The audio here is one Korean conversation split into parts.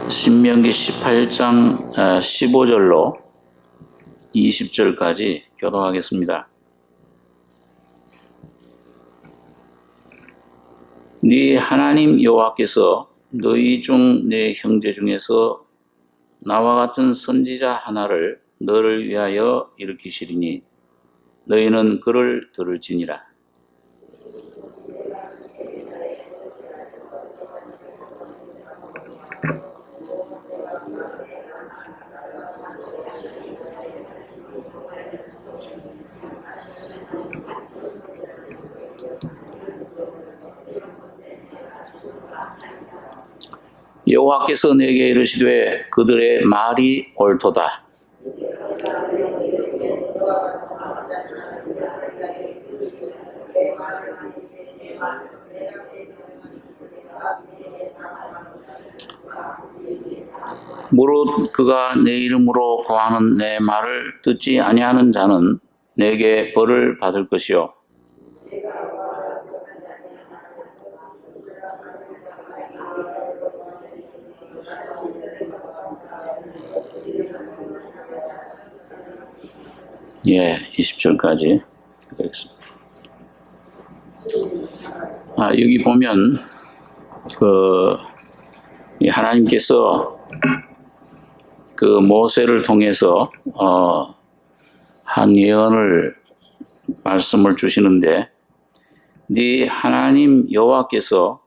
신명기 18장 15절로 20절까지 교독하겠습니다. 네 하나님 여호와께서 너희 중 내 형제 중에서 나와 같은 선지자 하나를 너를 위하여 일으키시리니 너희는 그를 들을지니라. 여호와께서 내게 이르시되 그들의 말이 옳도다. 무릇 그가 내 이름으로 고하는 내 말을 듣지 아니하는 자는 내게 벌을 받을 것이요 예, 20절까지 되겠습니다. 여기 보면 하나님께서 그 모세를 통해서 한 예언을 말씀을 주시는데 네 하나님 여호와께서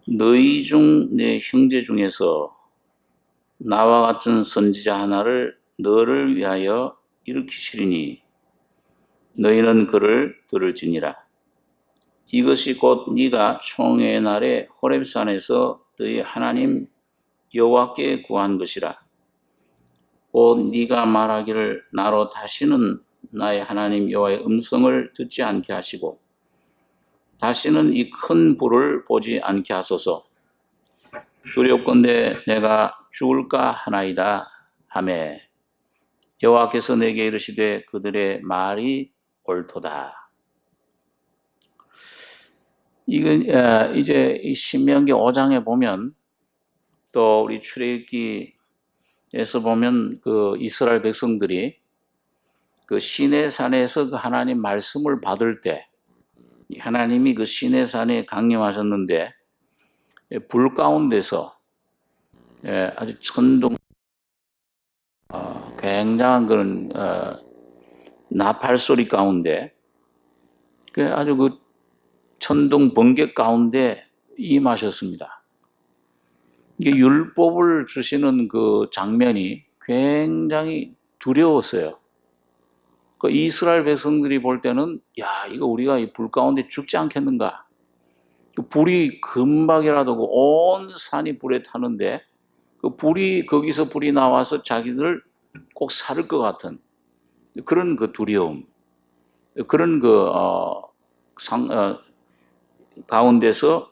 너희 중 내 형제 중에서 나와 같은 선지자 하나를 너를 위하여 일으키시리니 너희는 그를 들을지니라. 이것이 곧 네가 총회의 날에 호렙산에서 너희 하나님 여호와께 구한 것이라. 곧 네가 말하기를 나로 다시는 나의 하나님 여호와의 음성을 듣지 않게 하시고 다시는 이 큰 불을 보지 않게 하소서. 두렵건대 내가 죽을까 하나이다 하매 여호와께서 내게 이르시되 그들의 말이 옳도다. 이건 이제 이 신명기 5장에 보면 또 우리 출애굽기에서 보면 그 이스라엘 백성들이 그 시내산에서 그 하나님 말씀을 받을 때 하나님이 그 시내산에 강림하셨는데 불 가운데서 아주 천둥 굉장한 그런 나팔 소리 가운데 아주 그 천둥 번개 가운데 임하셨습니다. 이게 율법을 주시는 그 장면이 굉장히 두려웠어요. 그 이스라엘 백성들이 볼 때는 야 이거 우리가 이 불 가운데 죽지 않겠는가? 그 불이 금방이라도 온 산이 불에 타는데 그 불이 거기서 불이 나와서 자기들 꼭 살을 것 같은 그런 그 두려움, 그런 그 가운데서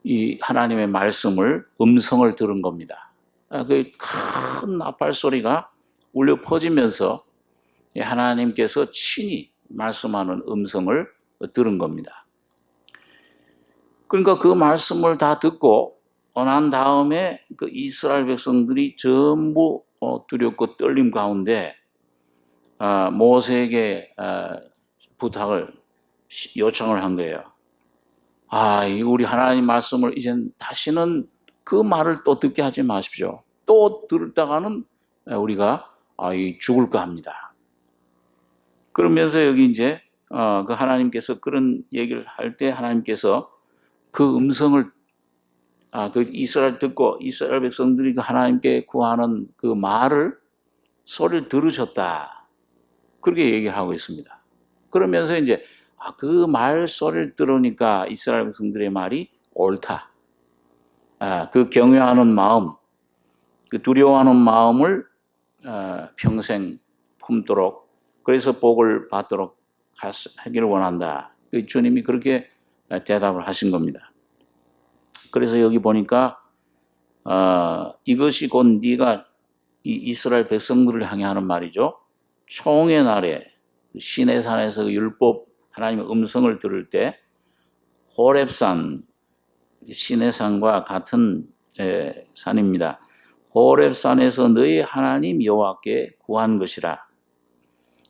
이 하나님의 말씀을 음성을 들은 겁니다. 그 큰 나팔 소리가 울려 퍼지면서 하나님께서 친히 말씀하는 음성을 들은 겁니다. 그러니까 그 말씀을 다 듣고 난 다음에 그 이스라엘 백성들이 전부 두렵고 떨림 가운데 모세에게 요청을 한 거예요. 우리 하나님 말씀을 이젠 다시는 그 말을 또 듣게 하지 마십시오. 또 들었다가는 우리가 죽을까 합니다. 그러면서 여기 이제 그 하나님께서 그런 얘기를 할 때 하나님께서 그 음성을 그 이스라엘 듣고 이스라엘 백성들이 그 하나님께 구하는 그 말을 소리를 들으셨다. 그렇게 얘기를 하고 있습니다. 그러면서 이제 그 말 소리를 들으니까 이스라엘 백성들의 말이 옳다. 그 경외하는 마음, 그 두려워하는 마음을 평생 품도록 그래서 복을 받도록 하기를 원한다. 그 주님이 그렇게 대답을 하신 겁니다. 그래서 여기 보니까 이것이 곧 네가 이 이스라엘 백성들을 향해 하는 말이죠. 총회 날에 시내산에서 율법 하나님의 음성을 들을 때 호렙산 시내산과 같은 산입니다. 호렙산에서 너희 하나님 여호와께 구한 것이라.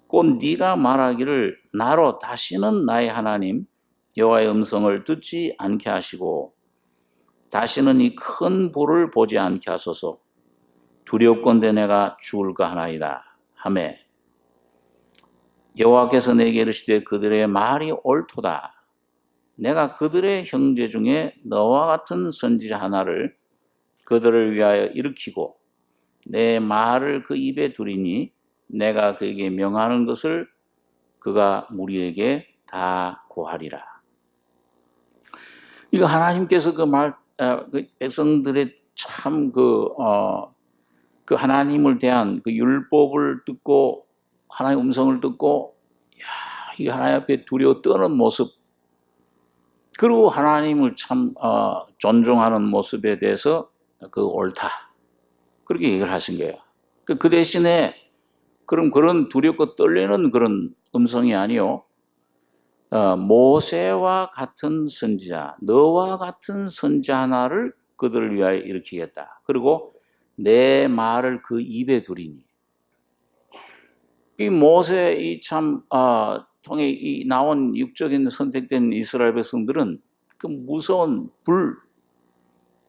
곧 네가 말하기를 나로 다시는 나의 하나님 여호와의 음성을 듣지 않게 하시고 다시는 이 큰 불을 보지 않게 하소서. 두렵건대 내가 죽을까 하나이다 하매 여호와께서 내게 이르시되 그들의 말이 옳도다. 내가 그들의 형제 중에 너와 같은 선지자 하나를 그들을 위하여 일으키고 내 말을 그 입에 두리니 내가 그에게 명하는 것을 그가 무리에게 다 고하리라. 이거 하나님께서 그 백성들의 참 그 하나님을 대한 그 율법을 듣고 하나님의 음성을 듣고 이 하나님 앞에 두려워 떠는 모습, 그리고 하나님을 참 존중하는 모습에 대해서 그 옳다 그렇게 얘기를 하신 거예요. 그 대신에 그런 두렵고 떨리는 그런 음성이 아니요, 모세와 같은 선지자, 너와 같은 선지자 하나를 그들을 위하여 일으키겠다. 그리고 내 말을 그 입에 두리니. 이 모세 통해 이 나온 육적인 선택된 이스라엘 백성들은 그 무서운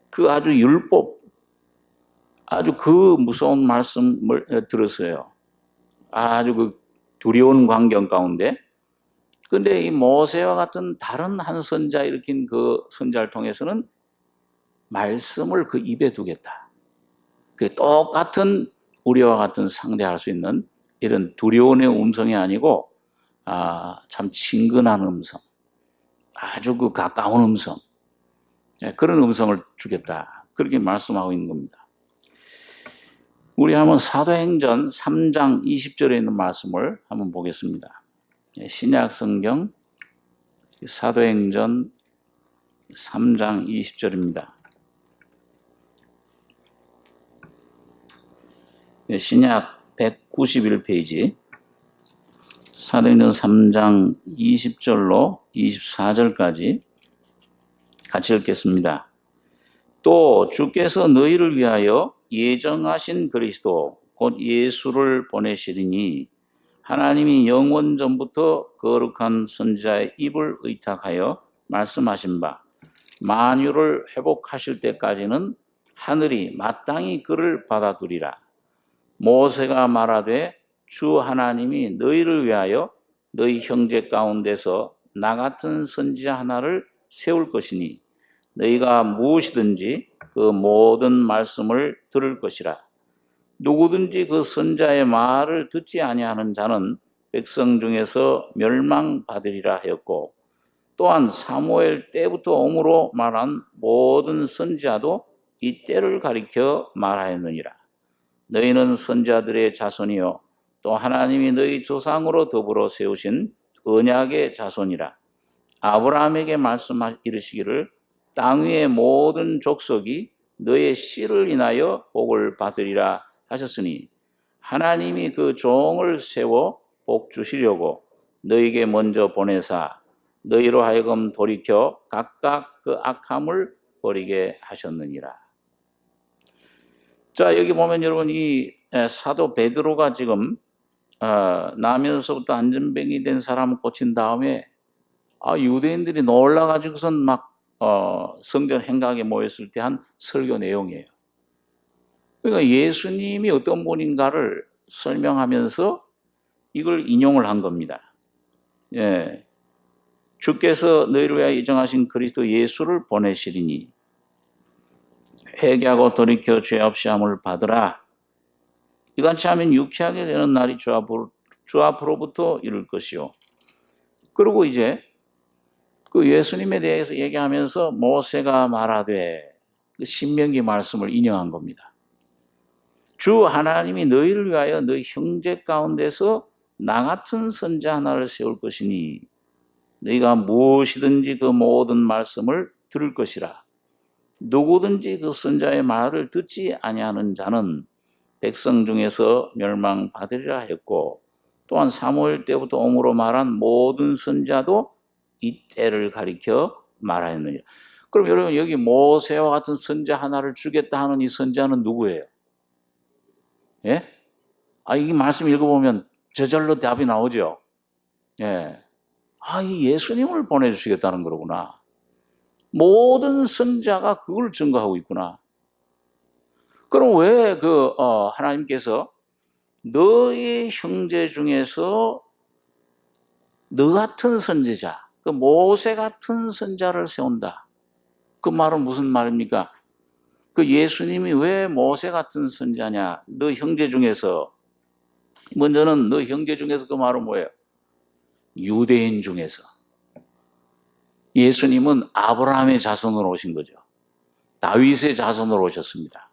그 아주 율법, 아주 그 무서운 말씀을 들었어요. 아주 그 두려운 광경 가운데. 근데 이 모세와 같은 다른 한 선자 일으킨 그 선자를 통해서는 말씀을 그 입에 두겠다. 그 똑같은 우리와 같은 상대할 수 있는 이런 두려움의 음성이 아니고 참 친근한 음성, 아주 그 가까운 음성, 그런 음성을 주겠다. 그렇게 말씀하고 있는 겁니다. 우리 한번 사도행전 3장 20절에 있는 말씀을 한번 보겠습니다. 신약 성경 사도행전 3장 20절입니다. 신약 191페이지 사도행전 3장 20절로 24절까지 같이 읽겠습니다. 또 주께서 너희를 위하여 예정하신 그리스도 곧 예수를 보내시리니 하나님이 영원 전부터 거룩한 선지자의 입을 의탁하여 말씀하신 바 만유를 회복하실 때까지는 하늘이 마땅히 그를 받아두리라. 모세가 말하되 주 하나님이 너희를 위하여 너희 형제 가운데서 나 같은 선지자 하나를 세울 것이니 너희가 무엇이든지 그 모든 말씀을 들을 것이라. 누구든지 그 선자의 말을 듣지 아니하는 자는 백성 중에서 멸망받으리라 하였고 또한 사무엘 때부터 옴으로 말한 모든 선지자도 이 때를 가리켜 말하였느니라. 너희는 선지자들의 자손이요 또 하나님이 너희 조상으로 더불어 세우신 언약의 자손이라. 아브라함에게 이르시기를 땅 위의 모든 족속이 너의 씨를 인하여 복을 받으리라 하셨으니 하나님이 그 종을 세워 복 주시려고 너희에게 먼저 보내사 너희로 하여금 돌이켜 각각 그 악함을 버리게 하셨느니라. 자, 여기 보면 여러분 이 사도 베드로가 지금 나면서부터 안전병이 된 사람을 고친 다음에 유대인들이 놀라가지고선 막 성전 행각에 모였을 때 한 설교 내용이에요. 그러니까 예수님이 어떤 분인가를 설명하면서 이걸 인용을 한 겁니다. 예. 주께서 너희를 위하여 예정하신 그리스도 예수를 보내시리니 회개하고 돌이켜 죄 없이 함을 받으라. 이같이 하면 유쾌하게 되는 날이 주 앞으로부터 이룰 것이요. 그리고 이제 그 예수님에 대해서 얘기하면서 모세가 말하되 그 신명기 말씀을 인용한 겁니다. 주 하나님이 너희를 위하여 너희 형제 가운데서 나 같은 선자 하나를 세울 것이니 너희가 무엇이든지 그 모든 말씀을 들을 것이라. 누구든지 그 선자의 말을 듣지 아니하는 자는 백성 중에서 멸망받으리라 했고 또한 사무엘 때부터 옴으로 말한 모든 선자도 이 때를 가리켜 말하였느니라. 그럼 여러분 여기 모세와 같은 선자 하나를 주겠다 하는 이 선자는 누구예요? 예? 이 말씀 읽어보면 저절로 답이 나오죠. 예. 이 예수님을 보내주시겠다는 거로구나. 모든 선자가 그걸 증거하고 있구나. 그럼 왜 하나님께서 너의 형제 중에서 너 같은 선지자, 그 모세 같은 선자를 세운다. 그 말은 무슨 말입니까? 그 예수님이 왜 모세 같은 선자냐? 너 형제 중에서, 먼저는 너 형제 중에서 그 말은 뭐예요? 유대인 중에서. 예수님은 아브라함의 자손으로 오신 거죠. 다윗의 자손으로 오셨습니다.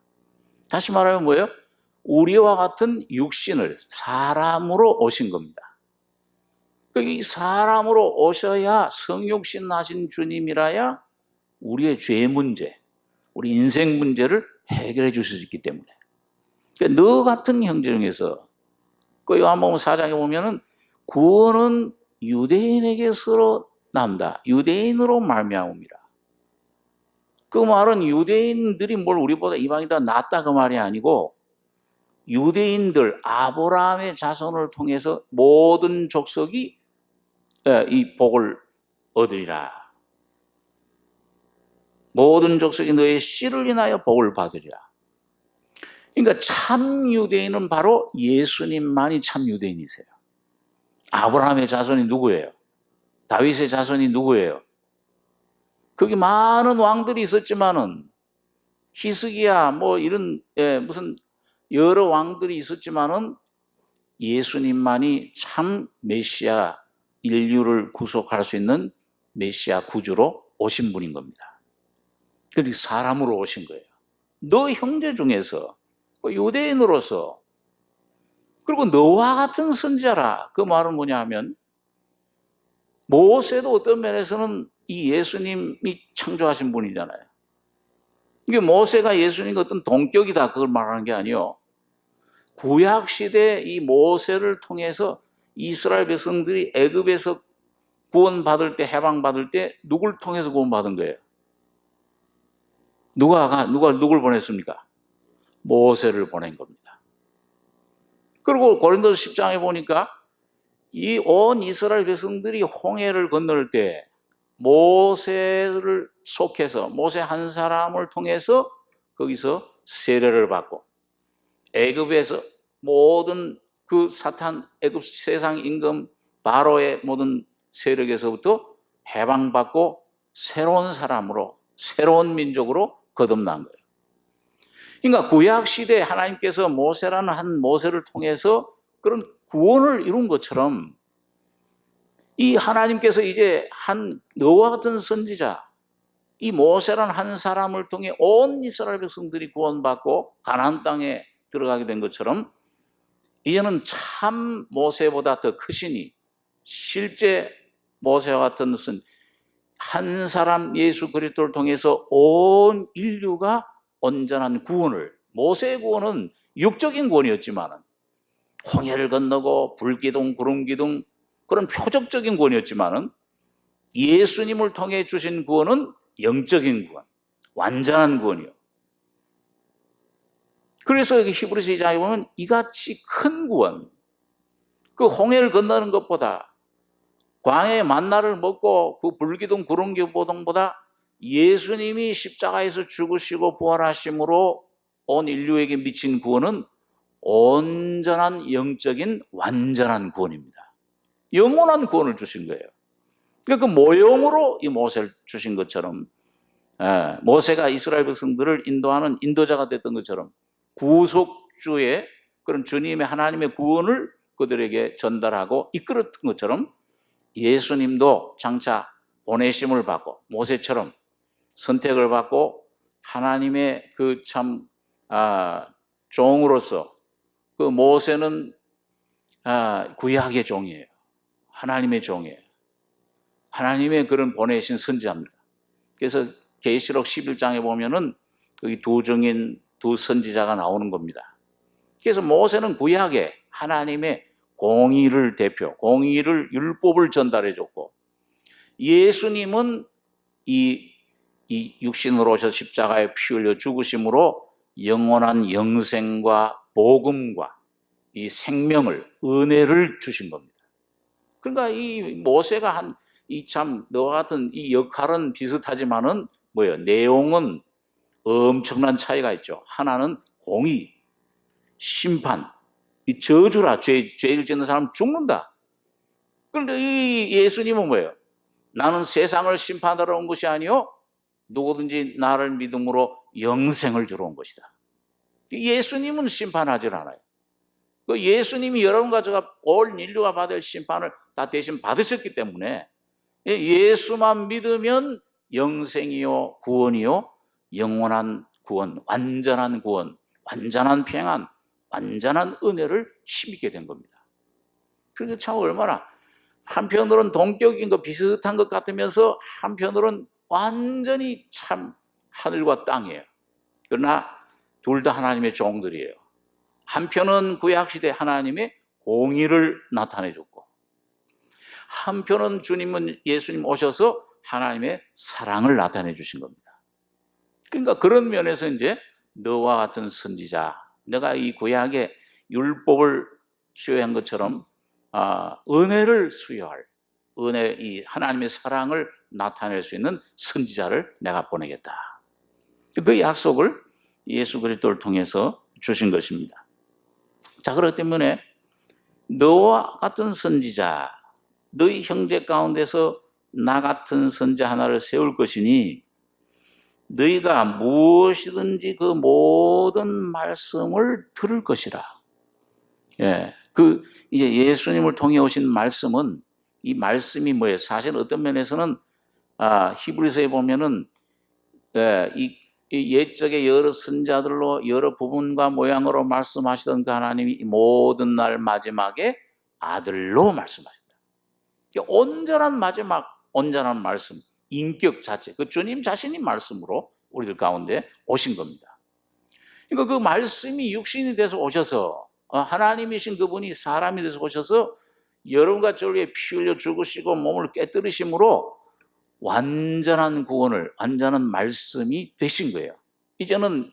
다시 말하면 뭐예요? 우리와 같은 육신을 사람으로 오신 겁니다. 이 사람으로 오셔야 성육신 하신 주님이라야 우리의 죄 문제, 우리 인생 문제를 해결해 주실 수 있기 때문에. 그러니까 너 같은 형제 중에서 요한복음 4장에 보면은 구원은 유대인에게서 남다. 유대인으로 말미암습니다. 그 말은 유대인들이 뭘 우리보다 이방인보다 낫다 그 말이 아니고 유대인들 아브라함의 자손을 통해서 모든 족속이 이 복을 얻으리라. 모든 족속이 너의 씨를 인하여 복을 받으리라. 그러니까 참 유대인은 바로 예수님만이 참 유대인이세요. 아브라함의 자손이 누구예요? 다윗의 자손이 누구예요? 거기 많은 왕들이 있었지만은 히스기야 이런 무슨 여러 왕들이 있었지만은 예수님만이 참 메시아, 인류를 구속할 수 있는 메시아 구주로 오신 분인 겁니다. 그러니까 사람으로 오신 거예요. 너 형제 중에서 유대인으로서, 그리고 너와 같은 선지자라. 그 말은 뭐냐 하면 모세도 어떤 면에서는 이 예수님이 창조하신 분이잖아요. 이게 모세가 예수님과 어떤 동격이다 그걸 말하는 게 아니에요. 구약 시대 이 모세를 통해서 이스라엘 백성들이 애굽에서 구원받을 때, 해방받을 때 누굴 통해서 구원받은 거예요? 누굴 보냈습니까? 모세를 보낸 겁니다. 그리고 고린도서 10장에 보니까 이 온 이스라엘 백성들이 홍해를 건널 때 모세를 속해서 모세 한 사람을 통해서 거기서 세례를 받고 애굽에서 모든 그 사탄 애굽 세상 임금 바로의 모든 세력에서부터 해방받고 새로운 사람으로 새로운 민족으로 거듭난 거예요. 그러니까 구약 시대에 하나님께서 모세라는 한 모세를 통해서 그런 구원을 이룬 것처럼 이 하나님께서 이제 한 너와 같은 선지자, 이 모세라는 한 사람을 통해 온 이스라엘 백성들이 구원받고 가나안 땅에 들어가게 된 것처럼 이제는 참 모세보다 더 크시니 실제 모세와 같은 한 사람 예수 그리스도를 통해서 온 인류가 온전한 구원을, 모세의 구원은 육적인 구원이었지만 홍해를 건너고 불기둥 구름기둥 그런 표적적인 구원이었지만 예수님을 통해 주신 구원은 영적인 구원, 완전한 구원이요. 그래서 여기 히브리서 2장에 보면 이같이 큰 구원, 그 홍해를 건너는 것보다 광야의 만나를 먹고 그 불기둥 구름기둥보다 예수님이 십자가에서 죽으시고 부활하심으로 온 인류에게 미친 구원은 온전한 영적인 완전한 구원입니다. 영원한 구원을 주신 거예요. 그러니까 그 모형으로 이 모세를 주신 것처럼 모세가 이스라엘 백성들을 인도하는 인도자가 됐던 것처럼 구속주의 그런 주님의 하나님의 구원을 그들에게 전달하고 이끌었던 것처럼 예수님도 장차 보내심을 받고 모세처럼 선택을 받고 하나님의 그 참 종으로서 그 모세는 구약의 종이에요. 하나님의 종이에요. 하나님의 그런 보내신 선지자입니다. 그래서 계시록 11장에 보면은 거기 두 증인, 두 선지자가 나오는 겁니다. 그래서 모세는 구약에 하나님의 공의를 공의를 율법을 전달해 줬고 예수님은 이 이 육신으로 오셔서 십자가에 피 흘려 죽으심으로 영원한 영생과 복음과 이 생명을, 은혜를 주신 겁니다. 그러니까 이 모세가 한 이 참 너와 같은 이 역할은 비슷하지만은 뭐예요? 내용은 엄청난 차이가 있죠. 하나는 공의, 심판, 이 저주라. 죄를 짓는 사람 죽는다. 그런데 이 예수님은 뭐예요? 나는 세상을 심판하러 온 것이 아니요 누구든지 나를 믿음으로 영생을 주러 온 것이다. 예수님은 심판하질 않아요. 그 예수님이 여러분과 제가 올 인류가 받을 심판을 다 대신 받으셨기 때문에 예수만 믿으면 영생이요 구원이요 영원한 구원, 완전한 평안, 완전한 은혜를 힘입게 된 겁니다. 그러니까 참 얼마나 한편으로는 동격인 것 비슷한 것 같으면서 한편으로는 완전히 참 하늘과 땅이에요. 그러나 둘 다 하나님의 종들이에요. 한편은 구약시대 하나님의 공의를 나타내줬고, 한편은 예수님 오셔서 하나님의 사랑을 나타내 주신 겁니다. 그러니까 그런 면에서 이제 너와 같은 선지자, 내가 이 구약의 율법을 수여한 것처럼 은혜를 수여할, 이 하나님의 사랑을 나타낼 수 있는 선지자를 내가 보내겠다. 그 약속을 예수 그리스도를 통해서 주신 것입니다. 자, 그렇기 때문에 너와 같은 선지자, 너희 형제 가운데서 나 같은 선지자 하나를 세울 것이니 너희가 무엇이든지 그 모든 말씀을 들을 것이라. 이제 예수님을 통해 오신 말씀은, 이 말씀이 뭐예요? 사실 어떤 면에서는 히브리서에 보면은 이 옛적의 여러 선자들로 여러 부분과 모양으로 말씀하시던 그 하나님이 모든 날 마지막에 아들로 말씀하셨다. 온전한 마지막, 온전한 말씀, 인격 자체, 그 주님 자신이 말씀으로 우리들 가운데 오신 겁니다. 그러니까 그 말씀이 육신이 돼서 오셔서 하나님이신 그분이 사람이 돼서 오셔서 여러분과 저를 위해 피 흘려 죽으시고 몸을 깨뜨리심으로 완전한 구원을, 완전한 말씀이 되신 거예요. 이제는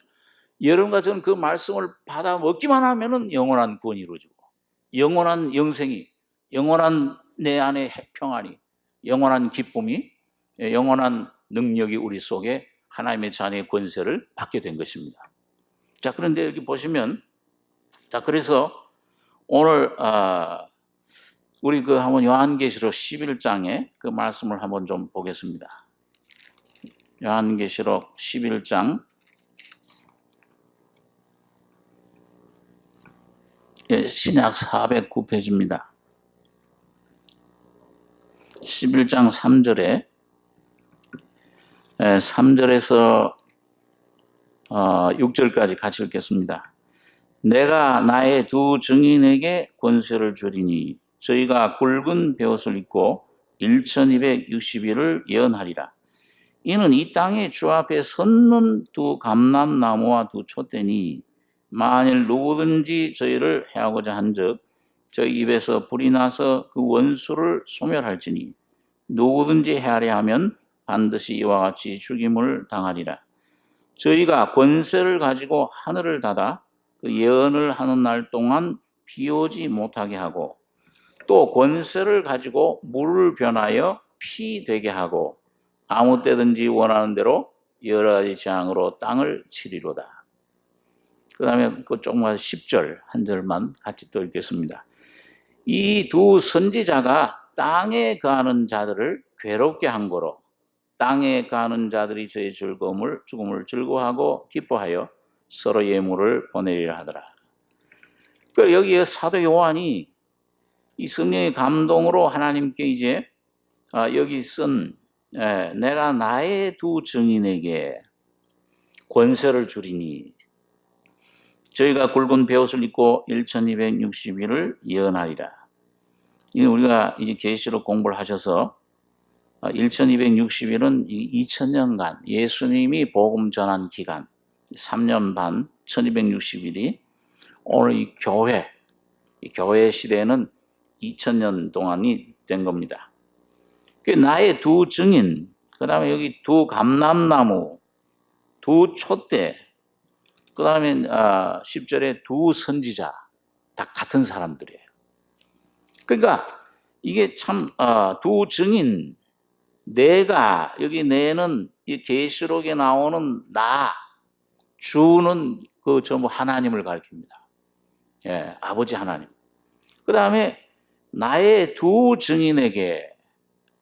여러분과 저는 그 말씀을 받아 먹기만 하면은 영원한 구원이 이루어지고, 영원한 영생이, 영원한 내 안의 평안이, 영원한 기쁨이, 영원한 능력이 우리 속에 하나님의 자녀의 권세를 받게 된 것입니다. 자, 그런데 여기 보시면, 자, 그래서 오늘 우리 한번 요한계시록 11장에 그 말씀을 한번 좀 보겠습니다. 요한계시록 11장 신약 409페이지입니다. 11장 3절에서 6절까지 같이 읽겠습니다. 내가 나의 두 증인에게 권세를 주리니 저희가 굵은 베옷을 입고 1260일을 예언하리라. 이는 이 땅에 주 앞에 섰는 두 감람나무와 두 촛대니 만일 누구든지 저희를 해하고자 한즉 저희 입에서 불이 나서 그 원수를 소멸할지니 누구든지 해하려 하면 반드시 이와 같이 죽임을 당하리라. 저희가 권세를 가지고 하늘을 닫아 그 예언을 하는 날 동안 비 오지 못하게 하고 또 권세를 가지고 물을 변하여 피 되게 하고 아무 때든지 원하는 대로 여러 가지 재앙으로 땅을 치리로다. 그 다음에 그 조그만 10절 한 절만 같이 또 읽겠습니다. 이 두 선지자가 땅에 거하는 자들을 괴롭게 한 거로 땅에 거하는 자들이 저의 죽음을 즐거워하고 기뻐하여 서로 예물을 보내리라 하더라. 그리고 여기에 사도 요한이 이 성령의 감동으로 하나님께 이제 여기 쓴 내가 나의 두 증인에게 권세를 주리니 저희가 굵은 베옷을 입고 1260일을 예언하리라. 이 우리가 이제 계시록 공부를 하셔서 1260일은 2000년간 예수님이 복음 전한 기간 3년 반 1260일이 오늘 이 교회 시대에는 2000년 동안이 된 겁니다. 나의 두 증인, 그 다음에 여기 두 감람나무, 두 촛대, 그 다음에 10절에 두 선지자, 다 같은 사람들이에요. 그러니까 이게 참 두 증인, 내가, 여기 내는 이 계시록에 나오는 나, 주는 그 전부 하나님을 가리킵니다. 예, 아버지 하나님. 그 다음에 나의 두 증인에게,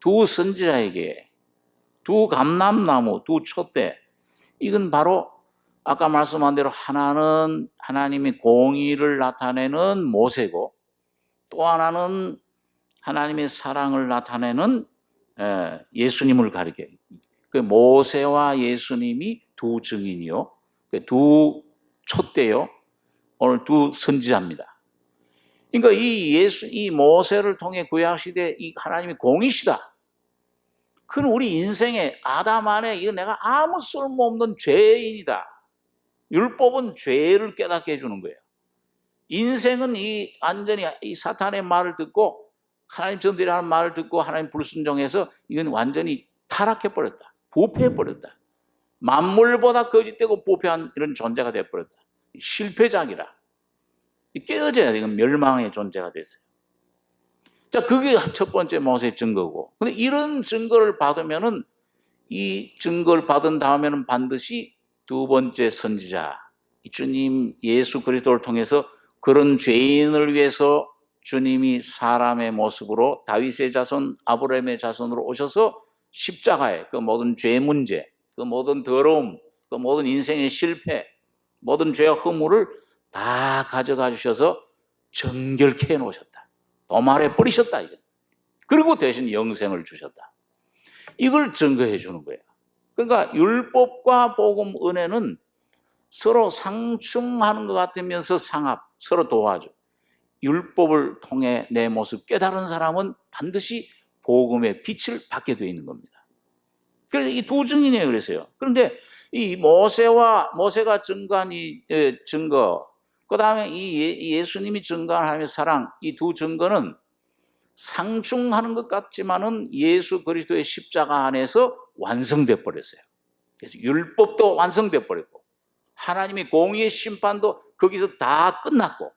두 선지자에게, 두 감람나무, 두 촛대, 이건 바로 아까 말씀한 대로 하나는 하나님의 공의를 나타내는 모세고, 또 하나는 하나님의 사랑을 나타내는 예수님을 가리켜요. 그 모세와 예수님이 두 증인이요, 두 촛대요, 오늘 두 선지자입니다. 그러니까 이 모세를 통해 구약 시대 이 하나님이 공이시다. 그는 우리 인생에 아담 안에 이거 내가 아무 쓸모없는 죄인이다. 율법은 죄를 깨닫게 해주는 거예요. 인생은 완전히 이 사탄의 말을 듣고 하나님 전들이라는 말을 듣고 하나님 불순종해서 이건 완전히 타락해 버렸다. 부패해 버렸다. 만물보다 거짓되고 부패한 이런 존재가 되어 버렸다. 실패작이라. 깨어져야 돼. 이건 멸망의 존재가 됐어요. 자, 그게 첫 번째 모세의 증거고. 근데 이런 증거를 받으면은, 이 증거를 받은 다음에는 반드시 두 번째 선지자, 주님 예수 그리스도를 통해서 그런 죄인을 위해서 주님이 사람의 모습으로 다윗의 자손, 아브라함의 자손으로 오셔서 십자가에 그 모든 죄 문제, 그 모든 더러움, 그 모든 인생의 실패, 모든 죄와 허물을 다 가져가 주셔서 정결케 해놓으셨다. 도말해 버리셨다. 이제. 그리고 대신 영생을 주셨다. 이걸 증거해 주는 거예요. 그러니까 율법과 복음 은혜는 서로 상충하는 것 같으면서 상합, 서로 도와줘. 율법을 통해 내 모습 깨달은 사람은 반드시 복음의 빛을 받게 되어 있는 겁니다. 그래서 이 두 증인이에요. 그래서요. 그런데 이 모세가 증거한 이 증거, 그 다음에 이 예수님이 증거한 하나님의 사랑, 이 두 증거는 상충하는 것 같지만은 예수 그리스도의 십자가 안에서 완성돼 버렸어요. 그래서 율법도 완성돼 버렸고, 하나님의 공의의 심판도 거기서 다 끝났고,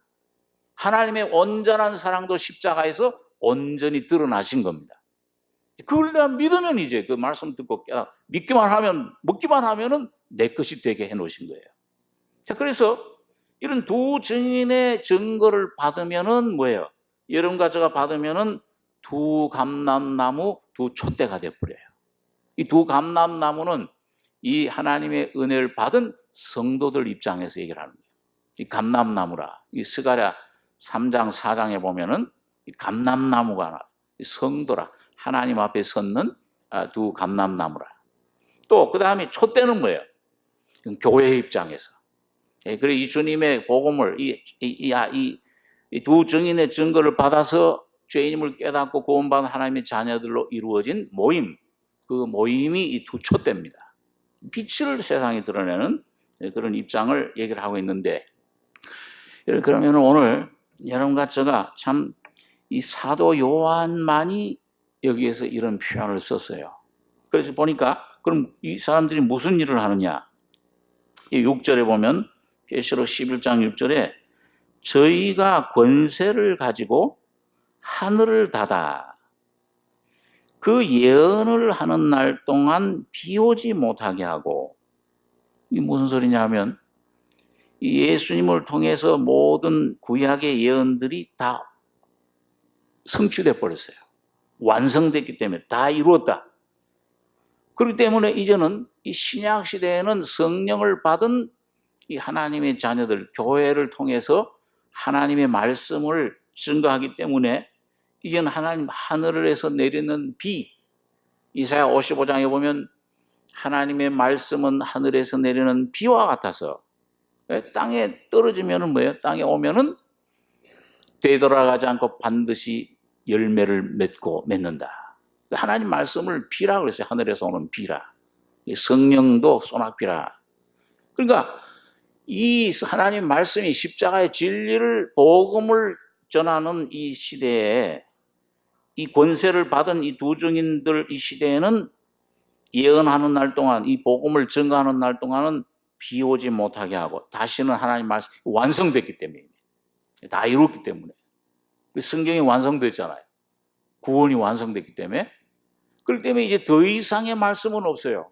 하나님의 온전한 사랑도 십자가에서 온전히 드러나신 겁니다. 그걸 내가 믿으면 이제 그 말씀 듣고 먹기만 하면은 내 것이 되게 해놓으신 거예요. 자, 그래서 이런 두 증인의 증거를 받으면은 뭐예요? 여러분과 제가 받으면은 두 감람나무, 두 촛대가 되어버려요. 이 두 감람나무는 이 하나님의 은혜를 받은 성도들 입장에서 얘기를 하는 거예요. 이 감람나무라. 이 스가랴 3장, 4장에 보면은 이 감람나무가 이 성도라. 하나님 앞에 섰는 두 감람나무라. 또 그 다음에 촛대는 뭐예요? 교회의 입장에서. 그래 이 주님의 복음을 이 두 증인의 증거를 받아서 죄인임을 깨닫고 구원받은 하나님의 자녀들로 이루어진 모임, 그 모임이 이 두 촛대입니다. 빛을 세상에 드러내는 그런 입장을 얘기를 하고 있는데, 그러면 오늘 여러분과 제가 참 이 사도 요한만이 여기에서 이런 표현을 썼어요. 그래서 보니까 그럼 이 사람들이 무슨 일을 하느냐? 이 6절에 보면 계시록 11장 6절에 저희가 권세를 가지고 하늘을 닫아 그 예언을 하는 날 동안 비 오지 못하게 하고, 이게 무슨 소리냐 하면 이 예수님을 통해서 모든 구약의 예언들이 다 성취돼 버렸어요. 완성됐기 때문에 다 이루었다. 그렇기 때문에 이제는 이 신약 시대에는 성령을 받은 이 하나님의 자녀들, 교회를 통해서 하나님의 말씀을 증거하기 때문에 이제는 하나님 하늘에서 내리는 비, 이사야 55장에 보면 하나님의 말씀은 하늘에서 내리는 비와 같아서 땅에 떨어지면은 뭐예요? 땅에 오면은 되돌아가지 않고 반드시 열매를 맺는다. 하나님 말씀을 비라 그랬어요. 하늘에서 오는 비라. 성령도 소낙비라. 그러니까 이 하나님 말씀이 십자가의 진리를, 복음을 전하는 이 시대에 이 권세를 받은 이 두 증인들 이 시대에는 예언하는 날 동안, 이 복음을 증거하는 날 동안은 비 오지 못하게 하고, 다시는 하나님 말씀 완성됐기 때문에, 다 이뤘기 때문에, 성경이 완성됐잖아요. 구원이 완성됐기 때문에. 그렇기 때문에 이제 더 이상의 말씀은 없어요.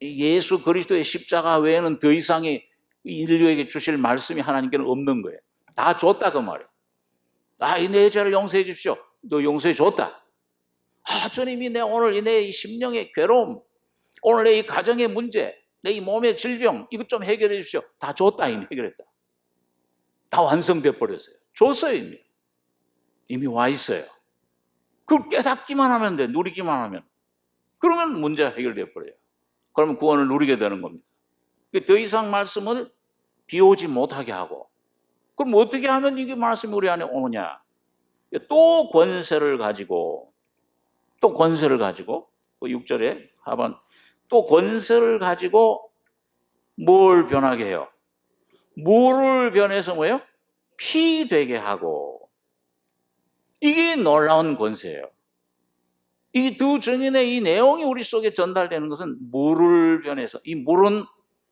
예수 그리스도의 십자가 외에는 더 이상의 인류에게 주실 말씀이 하나님께는 없는 거예요. 다 줬다 그 말이에요. 내 죄를 용서해 주십시오. 너 용서해 줬다. 주님이 내 오늘 내 이 심령의 괴로움, 오늘 내 이 가정의 문제, 내 이 몸의 질병, 이것 좀 해결해 주십시오. 다 줬다. 이미 해결했다. 다 완성돼 버렸어요. 줬어요. 이미 와 있어요. 그걸 깨닫기만 하면 돼. 누리기만 하면. 그러면 문제가 해결돼 버려요. 그러면 구원을 누리게 되는 겁니다. 더 이상 말씀을 비오지 못하게 하고, 그럼 어떻게 하면 이게 말씀이 우리 안에 오느냐? 또 권세를 가지고 6절에 하반, 또 권세를 가지고 뭘 변하게 해요? 물을 변해서 뭐예요? 피 되게 하고. 이게 놀라운 권세예요. 이 두 증인의 이 내용이 우리 속에 전달되는 것은 물을 변해서, 이 물은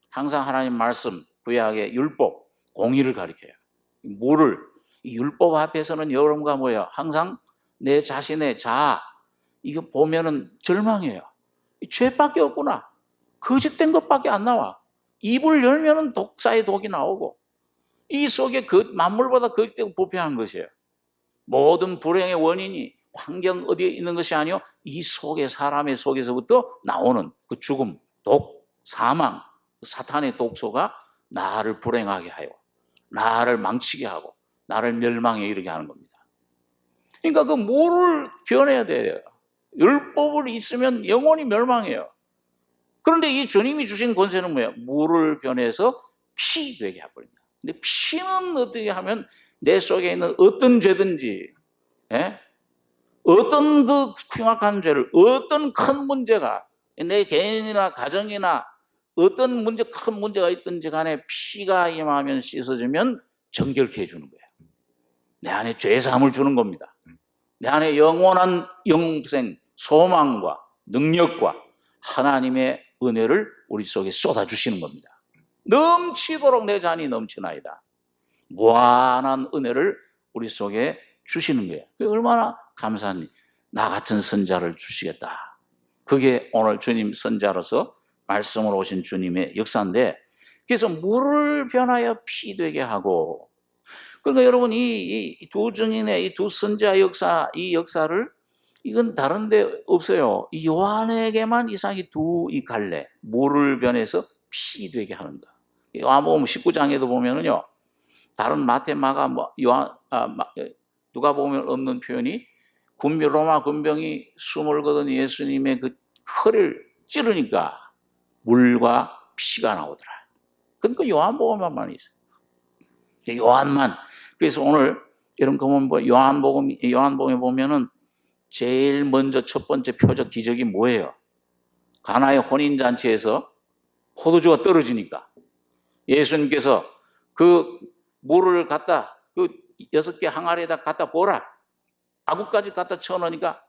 항상 하나님 말씀, 구약의 율법, 공의를 가리켜요. 물을, 이 율법 앞에서는 여러분과 뭐예요? 항상 내 자신의 자아, 이거 보면은 절망해요. 죄밖에 없구나. 거짓된 것밖에 안 나와. 입을 열면은 독사의 독이 나오고, 이 속에 그 만물보다 거짓되고 부패한 것이에요. 모든 불행의 원인이 환경 어디에 있는 것이 아니요, 이 속에, 사람의 속에서부터 나오는 그 죽음, 독, 사망, 사탄의 독소가 나를 불행하게 하여 나를 망치게 하고 나를 멸망에 이르게 하는 겁니다. 그러니까 그 물을 변해야 돼요. 율법을 있으면 영원히 멸망해요. 그런데 이 주님이 주신 권세는 뭐예요? 물을 변해서 피 되게 해버립니다. 근데 피는 어떻게 하면 내 속에 있는 어떤 죄든지, 어떤 그 흉악한 죄를, 어떤 큰 문제가 내 개인이나 가정이나 어떤 문제, 큰 문제가 있든지 간에 피가 임하면 씻어주면 정결케 해주는 거예요. 내 안에 죄사함을 주는 겁니다. 내 안에 영원한 영생, 소망과 능력과 하나님의 은혜를 우리 속에 쏟아주시는 겁니다. 넘치도록 내 잔이 넘치나이다. 무한한 은혜를 우리 속에 주시는 거예요. 얼마나 감사한 일. 나 같은 선자를 주시겠다. 그게 오늘 주님 선자로서 말씀으로 오신 주님의 역사인데, 그래서 물을 변하여 피 되게 하고, 그러니까 여러분 이 두 증인의 이 두 선자 역사, 이 역사를, 이건 다른 데 없어요. 이 요한에게만 이상이 이 갈래, 물을 변해서 피 되게 하는 거. 요한복음 19장에도 보면은요, 다른 마태, 마가, 누가 보면 없는 표현이, 로마 군병이 숨을 거둔 예수님의 그 허리를 찌르니까 물과 피가 나오더라. 그러니까 요한복음만 있어요. 요한만. 그래서 오늘 여러분 보면 요한복음에 보면은 제일 먼저 첫 번째 표적 기적이 뭐예요? 가나의 혼인잔치에서 포도주가 떨어지니까 예수님께서 그 물을 갖다 그 6개 항아리에다 갖다 보라. 아구까지 갖다 쳐넣으니까,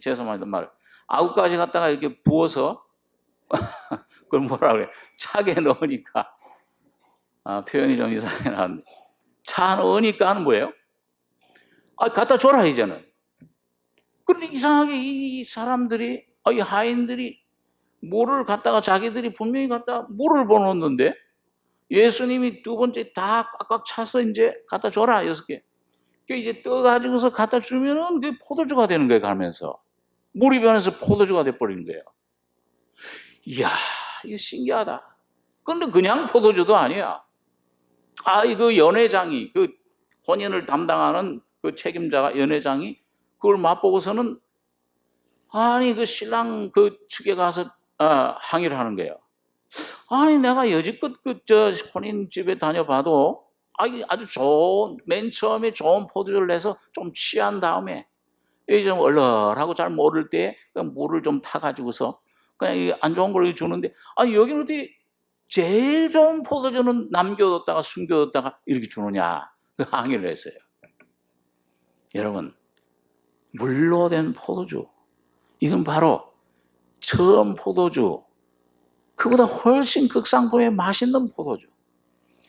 죄송합니다, 말. 아구까지 갖다가 이렇게 부어서, 그걸 뭐라 그래? 차게 넣으니까, 표현이 좀 이상하게 나왔는데, 차 넣으니까 하는 뭐예요? 갖다 줘라, 이제는. 그런데 이상하게 이 사람들이, 이 하인들이 물을 갖다가 자기들이 분명히 갖다 물을 부어놓는데, 예수님이 두 번째 다 꽉꽉 차서 이제 갖다 줘라, 6개. 그 이제 떠가지고서 갖다 주면은 그 포도주가 되는 거예요, 가면서. 물이 변해서 포도주가 돼버리는 거예요. 이야, 이거 신기하다. 근데 그냥 포도주도 아니야. 그 연회장이, 그 혼인을 담당하는 그 책임자가, 연회장이 그걸 맛보고서는, 그 신랑 그 측에 가서 항의를 하는 거예요. 내가 여지껏 혼인집에 다녀봐도, 아주 맨 처음에 좋은 포도주를 내서 좀 취한 다음에, 이제 좀 얼얼하고 잘 모를 때, 물을 좀 타가지고서, 그냥 안 좋은 걸 주는데, 여기는 어떻게 제일 좋은 포도주는 남겨뒀다가 숨겨뒀다가 이렇게 주느냐. 그 항의를 했어요. 여러분, 물로 된 포도주. 이건 바로 처음 포도주, 그보다 훨씬 극상품의 맛있는 포도주,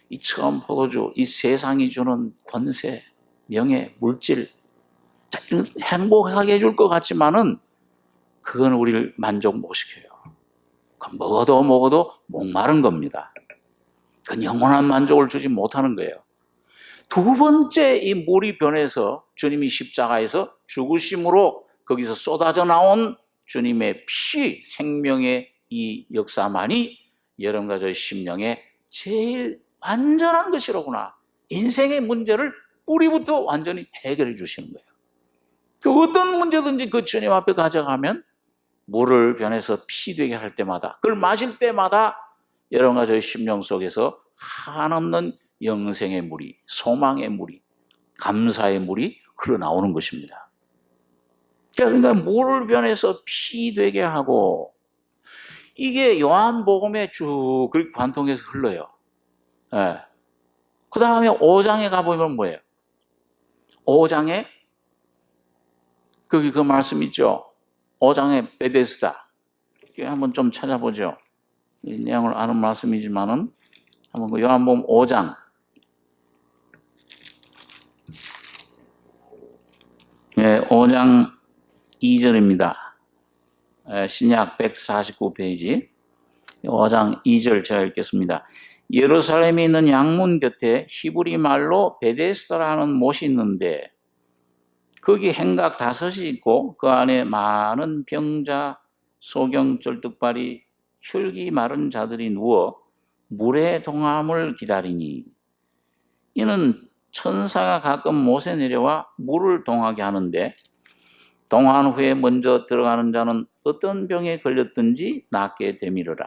이 처음 포도주, 이 세상이 주는 권세, 명예, 물질, 자, 이런 행복하게 해줄 것 같지만은 그건 우리를 만족 못 시켜요. 먹어도 목마른 겁니다. 그건 영원한 만족을 주지 못하는 거예요. 두 번째 이 물이 변해서 주님이 십자가에서 죽으심으로 거기서 쏟아져 나온 주님의 피, 생명의 이 역사만이 여러분과 저의 심령에 제일 완전한 것이로구나. 인생의 문제를 뿌리부터 완전히 해결해 주시는 거예요. 그 어떤 문제든지 그 주님 앞에 가져가면 물을 변해서 피 되게 할 때마다, 그걸 마실 때마다 여러분과 저의 심령 속에서 한없는 영생의 물이, 소망의 물이, 감사의 물이 흘러나오는 것입니다. 그러니까 물을 변해서 피 되게 하고, 이게 요한복음에 쭉 그렇게 관통해서 흘러요. 예. 그 다음에 5장에 가보면 뭐예요? 5장에 거기 그 말씀 있죠. 5장에 베데스다. 한번 좀 찾아보죠. 이 내용을 아는 말씀이지만은 한번 그 요한복음 5장. 예, 5장 2절입니다. 신약 149페이지. 5장 2절 제가 읽겠습니다. 예루살렘에 있는 양문 곁에 히브리 말로 베데스다라는 못이 있는데 거기 행각 5이 있고 그 안에 많은 병자, 소경, 쩔뚝발이, 혈기 마른 자들이 누워 물의 동함을 기다리니 이는 천사가 가끔 못에 내려와 물을 동하게 하는데 동한 후에 먼저 들어가는 자는 어떤 병에 걸렸든지 낫게 되미르라.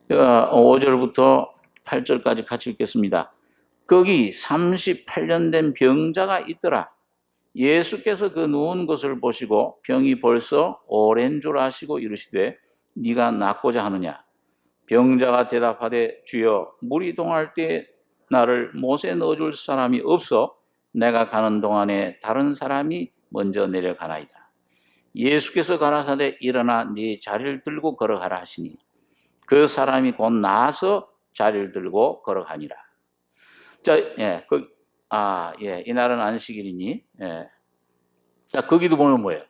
5절부터 8절까지 같이 읽겠습니다. 거기 38년 된 병자가 있더라. 예수께서 그 누운 것을 보시고 병이 벌써 오랜 줄 아시고 이르시되 네가 낫고자 하느냐. 병자가 대답하되 주여 물이 동할 때 나를 못에 넣어줄 사람이 없어 내가 가는 동안에 다른 사람이 먼저 내려가나이다. 예수께서 가라사대 일어나 네 자리를 들고 걸어가라 하시니 그 사람이 곧 나아서 자리를 들고 걸어가니라. 자, 이날은 안식일이니, 자, 거기도 보면 뭐예요?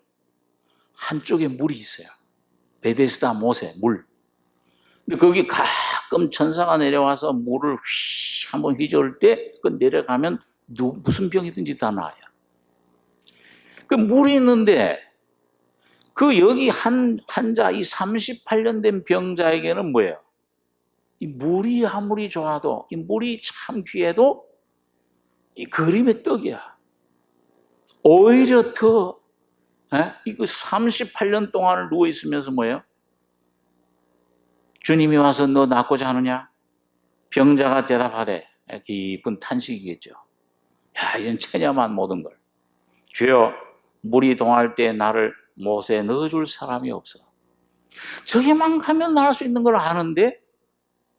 한쪽에 물이 있어요. 베데스다 못에 물. 근데 거기 가끔 천사가 내려와서 물을 한번 휘저을 때, 그 내려가면 무슨 병이든지 다 나아요. 그 물이 있는데, 그 여기 한 환자, 이 38년 된 병자에게는 뭐예요? 이 물이 아무리 좋아도, 이 물이 참 귀해도 이 그림의 떡이야. 오히려 더, 이거 38년 동안을 누워있으면서 뭐예요? 주님이 와서 너 낫고자 하느냐? 병자가 대답하되, 깊은 탄식이겠죠. 야, 이젠 체념한 모든 걸. 주여, 물이 동할 때 나를 못에 넣어줄 사람이 없어. 저기만 가면 나을 수 있는 걸 아는데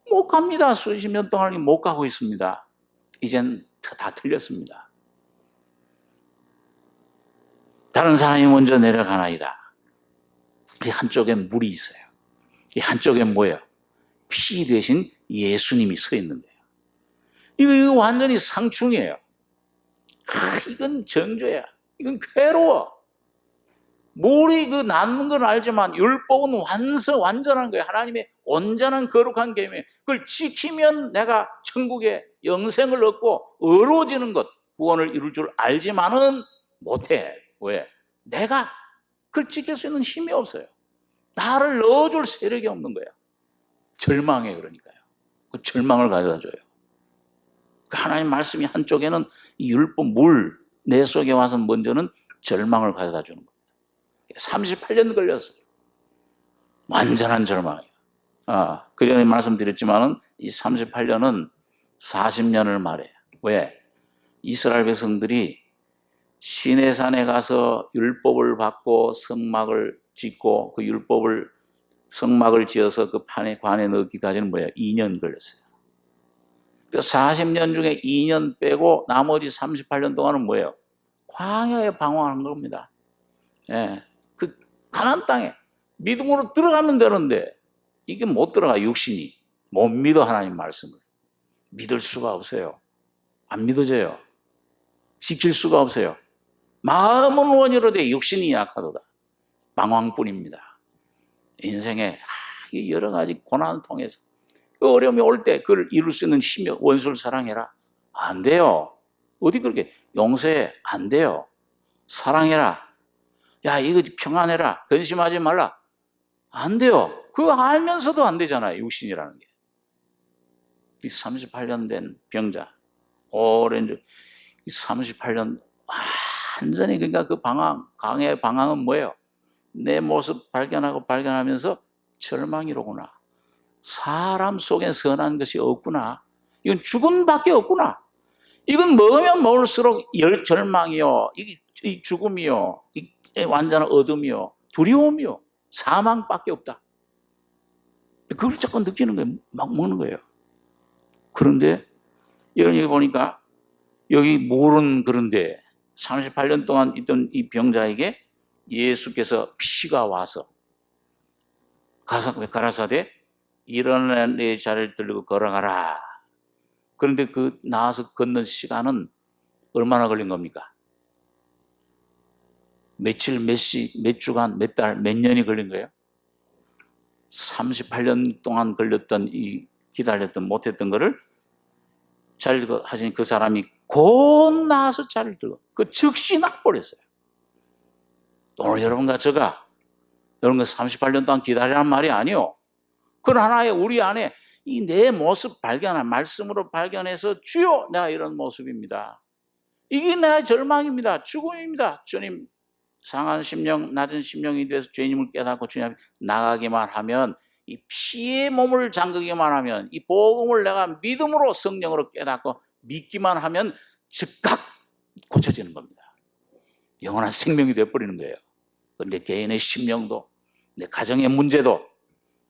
못 갑니다. 수십 년 동안 못 가고 있습니다. 이젠 다 틀렸습니다. 다른 사람이 먼저 내려가나이다. 이 한쪽엔 물이 있어요. 이 한쪽엔 뭐예요? 피 대신 예수님이 서 있는 거예요. 이거 완전히 상충이에요. 이건 정죄야. 이건 괴로워. 물이 그 낫는 건 알지만 율법은 완전한 거예요. 하나님의 온전한 거룩한 계명이에요. 그걸 지키면 내가 천국의 영생을 얻고 의로워지는 것, 구원을 이룰 줄 알지만은 못해. 왜? 내가 그걸 지킬 수 있는 힘이 없어요. 나를 넣어줄 세력이 없는 거야. 절망해. 그러니까요. 그 절망을 가져다 줘요. 하나님 말씀이 한쪽에는 이 율법 물, 내 속에 와서 먼저는 절망을 가져다 주는 겁니다. 38년 걸렸어요. 완전한 절망이에요. 그 전에 말씀드렸지만은 이 38년은 40년을 말해요. 왜? 이스라엘 백성들이 시내산에 가서 율법을 받고 성막을 짓고 그 율법을 성막을 지어서 그 관에 넣기까지는 뭐예요? 2년 걸렸어요. 그 40년 중에 2년 빼고 나머지 38년 동안은 뭐예요? 광야에 방황하는 겁니다. 예, 그 가나안 땅에 믿음으로 들어가면 되는데 이게 못 들어가. 육신이 못 믿어. 하나님 말씀을 믿을 수가 없어요. 안 믿어져요. 지킬 수가 없어요. 마음은 원이로되 육신이 약하도다. 방황뿐입니다. 인생에 여러 가지 고난을 통해서 그 어려움이 올 때 그걸 이룰 수 있는 힘이 원수를 사랑해라. 안 돼요. 어디 그렇게 용서해. 안 돼요. 사랑해라. 야, 이거 평안해라. 근심하지 말라. 안 돼요. 그거 알면서도 안 되잖아요. 육신이라는 게. 이 38년 된 병자, 오랜 38년 완전히 그러니까 그 강의 방황은 뭐예요? 내 모습 발견하면서 절망이로구나. 사람 속에 선한 것이 없구나. 이건 죽음밖에 없구나. 이건 먹으면 먹을수록 절망이요, 이 죽음이요, 이 완전한 어둠이요, 두려움이요, 사망밖에 없다. 그걸 자꾸 느끼는 거예요. 막 먹는 거예요. 그런데 이런 얘기 보니까 여기 물은 그런데 38년 동안 있던 이 병자에게 예수께서 피가 와서 가라사대 일어나 내 자리를 들고 걸어가라. 그런데 그 나와서 걷는 시간은 얼마나 걸린 겁니까? 며칠, 몇 주간, 몇 달, 몇 년이 걸린 거예요? 38년 동안 걸렸던 이 기다렸던 못했던 거를 자리를 하시니 그 사람이 곧 나와서 자리를 들고 그 즉시 나버렸어요. 오늘 여러분과 저가 여러분과 38년 동안 기다리란 말이 아니요. 그러나 우리 안에 이 내 모습 발견한 말씀으로 발견해서 주여 내가 이런 모습입니다. 이게 나의 절망입니다. 죽음입니다. 주님 상한 심령 낮은 심령이 돼서 죄인임을 깨닫고 주님 앞에 나가기만 하면 이 피의 몸을 잠그기만 하면 이 복음을 내가 믿음으로 성령으로 깨닫고 믿기만 하면 즉각 고쳐지는 겁니다. 영원한 생명이 되어버리는 거예요. 내 개인의 심령도 내 가정의 문제도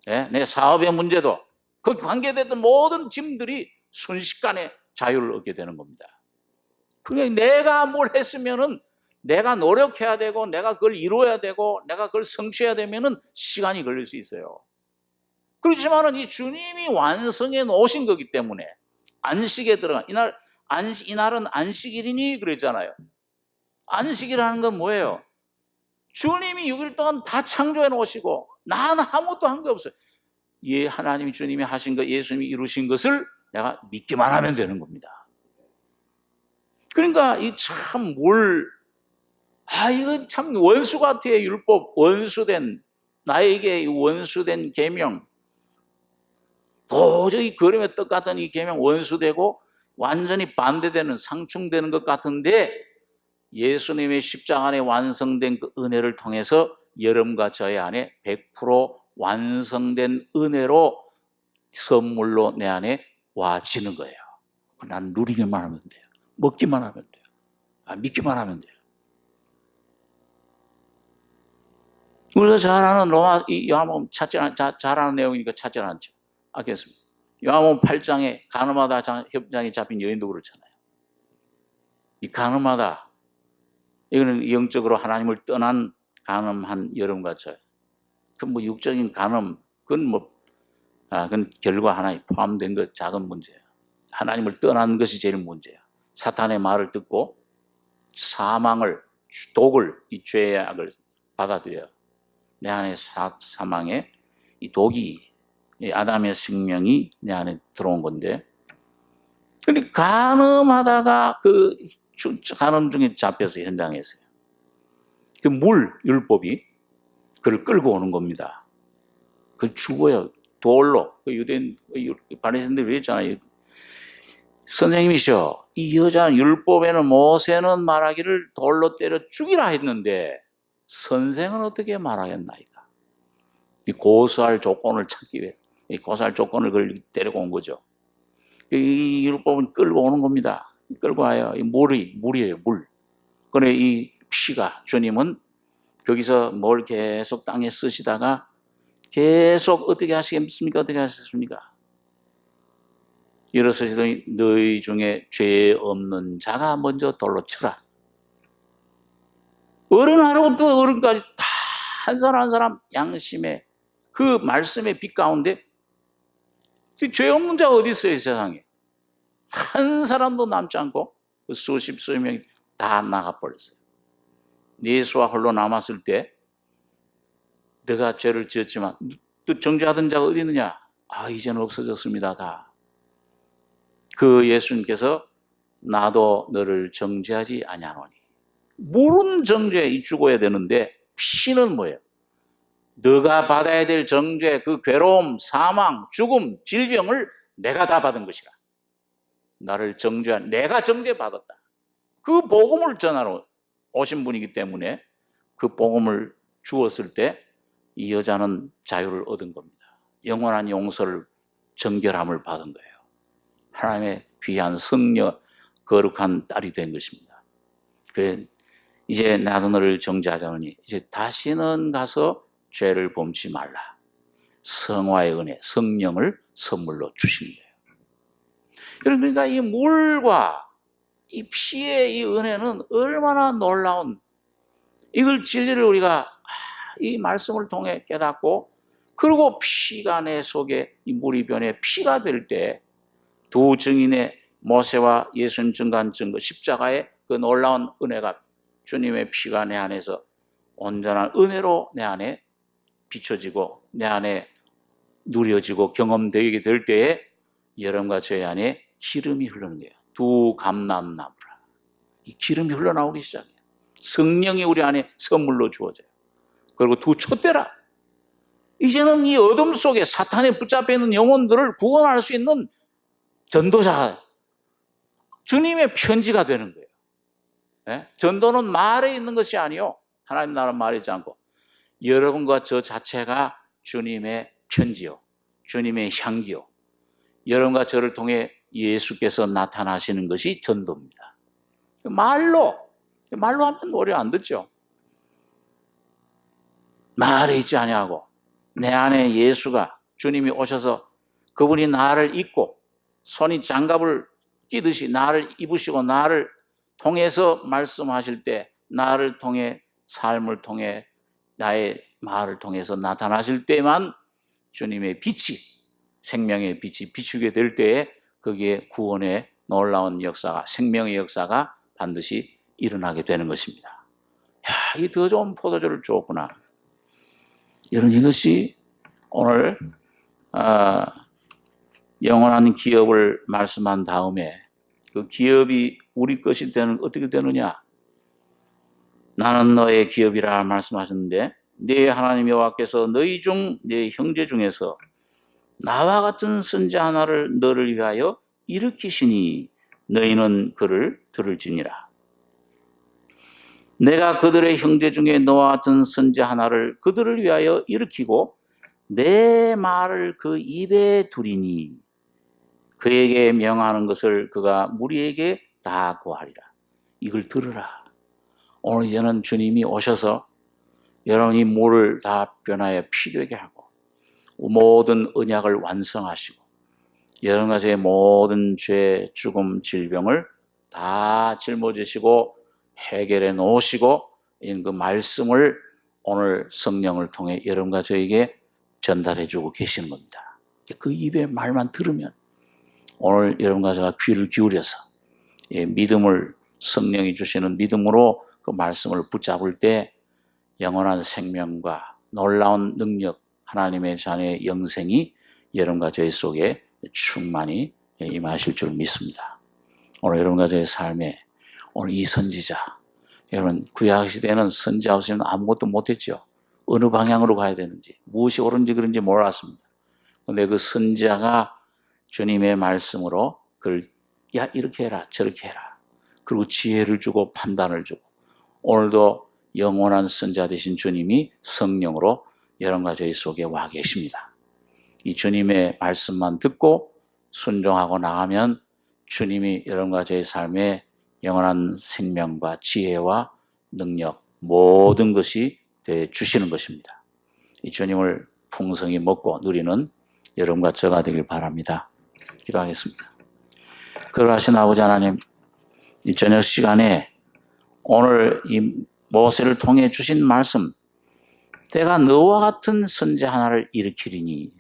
내 사업의 문제도 그 관계됐던 모든 짐들이 순식간에 자유를 얻게 되는 겁니다. 그러니까 내가 뭘 했으면은 내가 노력해야 되고 내가 그걸 이루어야 되고 내가 그걸 성취해야 되면은 시간이 걸릴 수 있어요. 그렇지만은 이 주님이 완성해 놓으신 거기 때문에 안식에 들어가 이날은 안식일이니 그랬잖아요. 안식이라는 건 뭐예요? 주님이 6일 동안 다 창조해 놓으시고 나는 아무것도 한 게 없어요. 하나님이 주님이 하신 것, 예수님이 이루신 것을 내가 믿기만 하면 되는 겁니다. 그러니까 이 참 이거 참 원수 같아요. 율법 나에게 원수된 계명, 도저히 거름의 떡 같은 이 계명 원수되고 완전히 반대되는 상충되는 것 같은데 예수님의 십자가 안에 완성된 그 은혜를 통해서 여러분과 저의 안에 100% 완성된 은혜로 선물로 내 안에 와지는 거예요. 난 누리기만 하면 돼요. 먹기만 하면 돼요. 믿기만 하면 돼요. 우리가 잘 아는 요한복음 잘 아는 내용이니까 찾지 않죠. 알겠습니다. 요한복음 8장에 가늠하다 협장에 잡힌 여인도 그렇잖아요. 이 가늠하다 이거는 영적으로 하나님을 떠난 간음한 여러분과 저요. 그 육적인 간음 그건 결과 하나에 포함된 것 작은 문제예요. 하나님을 떠난 것이 제일 문제예요. 사탄의 말을 듣고 독을 이 죄의 악을 받아들여요. 내 안에 사망의 이 독이 이 아담의 생명이 내 안에 들어온 건데, 근데 간음하다가 그 간음 중에 잡혀서 현장에서요. 그 율법이 그를 끌고 오는 겁니다. 그 죽어요. 돌로. 그 유대인 바리새인들이 그랬잖아요. 선생님이셔. 이 여자 율법에는 모세는 말하기를 돌로 때려 죽이라 했는데 선생은 어떻게 말하겠나이까? 이 고소할 조건을 찾기 위해 이 고소할 조건을 그걸 데리고 온 거죠. 이 율법은 끌고 오는 겁니다. 끌고 와요. 이 물이에요, 물. 그래 이 피가 주님은 거기서 뭘 계속 땅에 쓰시다가 계속 어떻게 하시겠습니까? 어떻게 하셨습니까? 일어서시더니 너희 중에 죄 없는 자가 먼저 돌로 쳐라. 어른하고부터 어른까지 다 한 사람 한 사람 양심의 그 말씀의 빛 가운데 죄 없는 자가 어디 있어요, 이 세상에. 한 사람도 남지 않고 그 수십 명이 다 나가버렸어요. 예수와 홀로 남았을 때 내가 죄를 지었지만 또 정죄하던 자가 어디 있느냐? 이제는 없어졌습니다. 다. 그 예수님께서 나도 너를 정죄하지 아니하노니. 물은 정죄 죽어야 되는데 피는 뭐예요? 너가 받아야 될 정죄, 그 괴로움, 사망, 죽음, 질병을 내가 다 받은 것이라. 나를 정죄한, 내가 정죄받았다. 그 복음을 전하러 오신 분이기 때문에 그 복음을 주었을 때 이 여자는 자유를 얻은 겁니다. 영원한 용서를, 정결함을 받은 거예요. 하나님의 귀한 성녀, 거룩한 딸이 된 것입니다. 이제 나도 너를 정죄하자니 이제 다시는 가서 죄를 범치 말라. 성화의 은혜, 성령을 선물로 주신 거예요. 그러니까 이 물과 이 피의 이 은혜는 얼마나 놀라운, 이걸 진리를 우리가 이 말씀을 통해 깨닫고, 그리고 피가 내 속에 이 물이 변해 피가 될 때 두 증인의 모세와 예수님 증거한 증거, 십자가의 그 놀라운 은혜가, 주님의 피가 내 안에서 온전한 은혜로 내 안에 비춰지고 내 안에 누려지고 경험되게 될 때에 여러분과 저희 안에 기름이 흐르는 거예요. 두 감람나무라. 이 기름이 흘러나오기 시작해요. 성령이 우리 안에 선물로 주어져요. 그리고 두 촛대라. 이제는 이 어둠 속에 사탄에 붙잡혀 있는 영혼들을 구원할 수 있는 전도자가, 주님의 편지가 되는 거예요. 네? 전도는 말에 있는 것이 아니요, 하나님 나라 말이지 않고 여러분과 저 자체가 주님의 편지요, 주님의 향기요, 여러분과 저를 통해 예수께서 나타나시는 것이 전도입니다. 말로 하면 노래 안 듣죠. 말에 있지 아니하고 내 안에 예수가, 주님이 오셔서 그분이 나를 입고 손이 장갑을 끼듯이 나를 입으시고 나를 통해서 말씀하실 때, 나를 통해, 삶을 통해, 나의 말을 통해서 나타나실 때만 주님의 빛이, 생명의 빛이 비추게 될 때에 거기에 구원의 놀라운 역사가, 생명의 역사가 반드시 일어나게 되는 것입니다. 이 더 좋은 포도주를 줬구나. 여러분, 이것이 오늘 영원한 기업을 말씀한 다음에 그 기업이 우리 것이 되는, 어떻게 되느냐? 나는 너의 기업이라 말씀하셨는데, 네 하나님 여호와께서 너희 중, 네 형제 중에서 나와 같은 선지자 하나를 너를 위하여 일으키시니 너희는 그를 들을지니라. 내가 그들의 형제 중에 너와 같은 선지자 하나를 그들을 위하여 일으키고 내 말을 그 입에 두리니 그에게 명하는 것을 그가 무리에게 다 고하리라. 이걸 들으라. 오늘 이제는 주님이 오셔서 여러분이 물을 다 변하여 피 되게 하고 모든 언약을 완성하시고 여러분과 저의 모든 죄, 죽음, 질병을 다 짊어지시고 해결해 놓으시고 이런 그 말씀을 오늘 성령을 통해 여러분과 저에게 전달해 주고 계시는 겁니다. 그 입의 말만 들으면 오늘 여러분과 제가 귀를 기울여서 믿음을, 성령이 주시는 믿음으로 그 말씀을 붙잡을 때 영원한 생명과 놀라운 능력, 하나님의 자녀의 영생이 여러분과 저희 속에 충만히 임하실 줄 믿습니다. 오늘 여러분과 저의 삶에 오늘 이 선지자, 여러분 구약시대에는 선지자 없이는 아무것도 못했죠. 어느 방향으로 가야 되는지, 무엇이 옳은지 그런지 몰랐습니다. 그런데 그 선지자가 주님의 말씀으로 그걸 이렇게 해라 저렇게 해라, 그리고 지혜를 주고 판단을 주고, 오늘도 영원한 선지자 되신 주님이 성령으로 여러분과 저희 속에 와 계십니다. 이 주님의 말씀만 듣고 순종하고 나가면 주님이 여러분과 저희 삶에 영원한 생명과 지혜와 능력, 모든 것이 주시는 것입니다. 이 주님을 풍성히 먹고 누리는 여러분과 저가 되길 바랍니다. 기도하겠습니다. 거룩하신 아버지 하나님, 이 저녁 시간에 오늘 이 모세를 통해 주신 말씀, 내가 너와 같은 선지 하나를 일으키리니,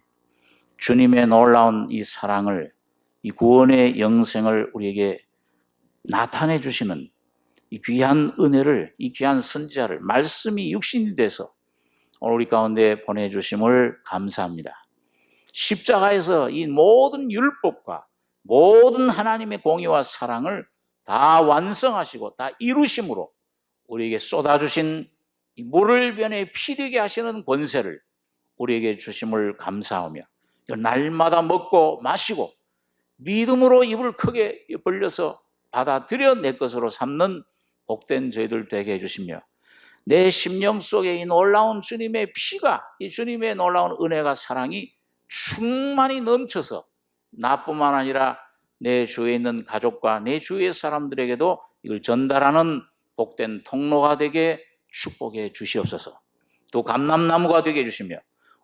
주님의 놀라운 이 사랑을, 이 구원의 영생을 우리에게 나타내 주시는 이 귀한 은혜를, 이 귀한 선지자를 말씀이 육신이 돼서 오늘 우리 가운데 보내주심을 감사합니다. 십자가에서 이 모든 율법과 모든 하나님의 공의와 사랑을 다 완성하시고 다 이루심으로 우리에게 쏟아주신 이 물을 변에 피 되게 하시는 권세를 우리에게 주심을 감사하며 날마다 먹고 마시고 믿음으로 입을 크게 벌려서 받아들여 내 것으로 삼는 복된 저희들 되게 해주시며, 내 심령 속에 이 놀라운 주님의 피가, 이 주님의 놀라운 은혜가, 사랑이 충만히 넘쳐서 나뿐만 아니라 내 주위에 있는 가족과 내 주위의 사람들에게도 이걸 전달하는 복된 통로가 되게 축복해 주시옵소서. 또 감람나무가 되게 해주시며,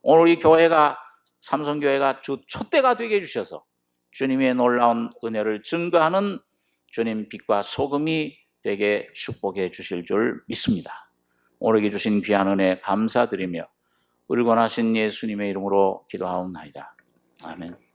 오늘 이 교회가, 삼성교회가 주 촛대가 되게 해주셔서 주님의 놀라운 은혜를 증거하는 주님 빛과 소금이 되게 축복해 주실 줄 믿습니다. 오늘에게 주신 귀한 은혜 감사드리며, 우리 권하신 예수님의 이름으로 기도하옵나이다. 아멘.